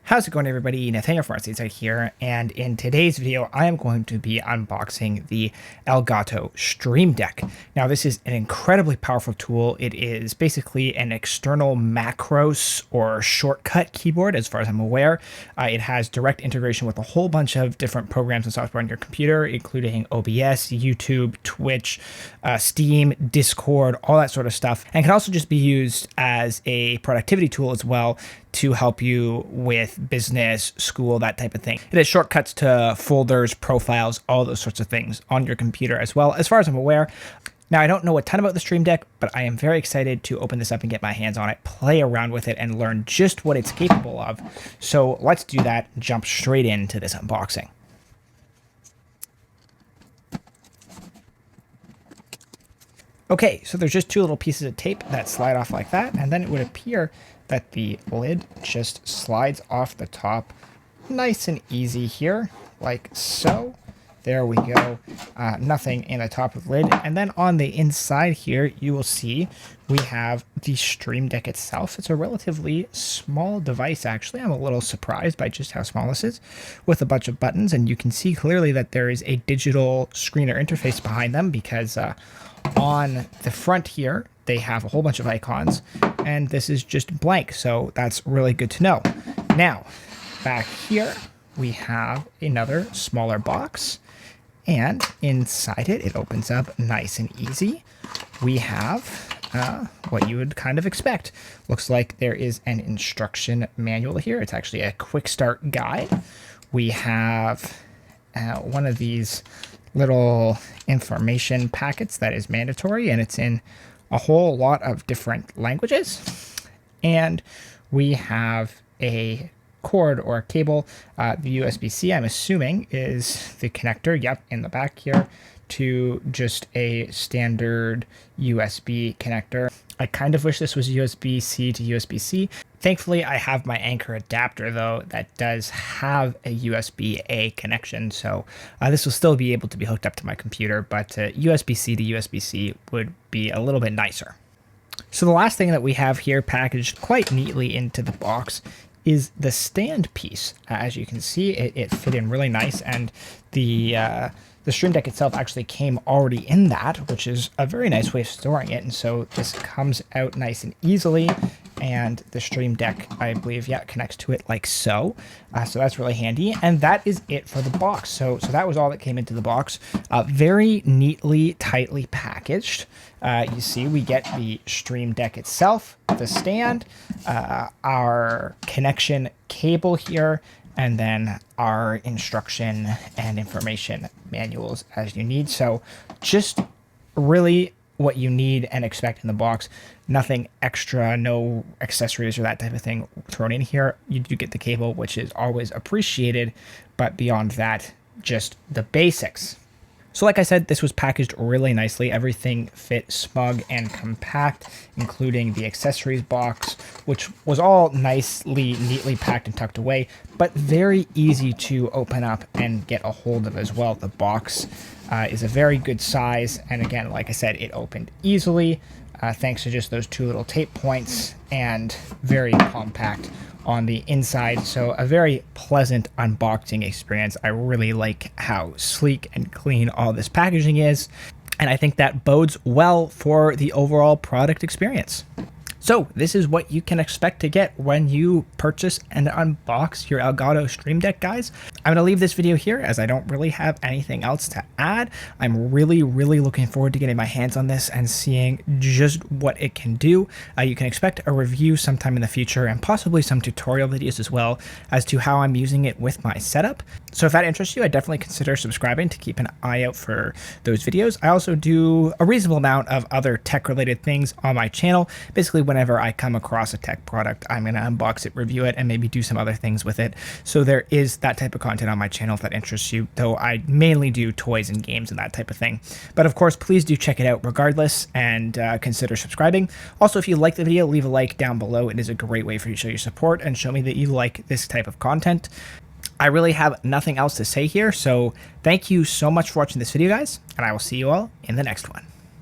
How's it going, everybody? Nathaniel from RCInsight here, and in today's video I am going to be unboxing the Elgato Stream Deck. Now this is an incredibly powerful tool. It is basically an external macros or shortcut keyboard as far as I'm aware. It has direct integration with a whole bunch of different programs and software on your computer, including OBS, YouTube, Twitch, Steam, Discord, all that sort of stuff, and can also just be used as a productivity tool as well to help you with business, school, that type of thing. It has shortcuts to folders, profiles, all those sorts of things on your computer as well, as far as I'm aware. Now, I don't know a ton about the Stream Deck, but I am very excited to open this up and get my hands on it, play around with it, and learn just what it's capable of. So let's do that, jump straight into this unboxing. Okay, so there's just two little pieces of tape that slide off like that, and then it would appear that the lid just slides off the top nice and easy here, like so. There we go. Nothing in the top of the lid. And then on the inside here, you will see we have the Stream Deck itself. It's a relatively small device, actually. I'm a little surprised by just how small this is, with a bunch of buttons. And you can see clearly that there is a digital screen or interface behind them, because on the front here, they have a whole bunch of icons, and this is just blank, so that's really good to know. Now, back here, we have another smaller box, and inside it, it opens up nice and easy. We have what you would kind of expect. Looks like there is an instruction manual here. It's actually a quick start guide. We have one of these little information packets that is mandatory, and it's in a whole lot of different languages. And we have a cord or a cable. The USB-C, I'm assuming, is the connector, yep, in the back here, to just a standard USB connector. I kind of wish this was USB-C to USB-C. Thankfully, I have my Anchor adapter, though, that does have a USB-A connection, so this will still be able to be hooked up to my computer, but USB-C to USB-C would be a little bit nicer. So the last thing that we have here packaged quite neatly into the box is the stand piece. As you can see, it fit in really nice, and the Stream Deck itself actually came already in that, which is a very nice way of storing it. And so this comes out nice and easily, and the Stream Deck, I believe, yeah, connects to it like so. So that's really handy. And that is it for the box. So that was all that came into the box. Very neatly, tightly packaged. You see, we get the Stream Deck itself, the stand, our connection cable here, and then our instruction and information manuals as you need. So just really what you need and expect in the box. Nothing extra, no accessories or that type of thing thrown in here. You do get the cable, which is always appreciated, but beyond that, just the basics. So like I said, this was packaged really nicely. Everything fit smug and compact, including the accessories box, which was all nicely, neatly packed and tucked away, but very easy to open up and get a hold of as well. The box is a very good size, and again, like I said, it opened easily thanks to just those two little tape points, and very compact on the inside. So a very pleasant unboxing experience. I really like how sleek and clean all this packaging is, and I think that bodes well for the overall product experience. So this is what you can expect to get when you purchase and unbox your Elgato Stream Deck, guys. I'm going to leave this video here as I don't really have anything else to add. I'm really looking forward to getting my hands on this and seeing just what it can do. You can expect a review sometime in the future, and possibly some tutorial videos as well as to how I'm using it with my setup. So if that interests you, I definitely consider subscribing to keep an eye out for those videos. I also do a reasonable amount of other tech-related things on my channel. Basically, whenever I come across a tech product, I'm going to unbox it, review it, and maybe do some other things with it. So there is that type of content on my channel if that interests you, though I mainly do toys and games and that type of thing. But of course, please do check it out regardless, and consider subscribing. Also, if you like the video, leave a like down below. It is a great way for you to show your support and show me that you like this type of content. I really have nothing else to say here, so thank you so much for watching this video, guys, and I will see you all in the next one.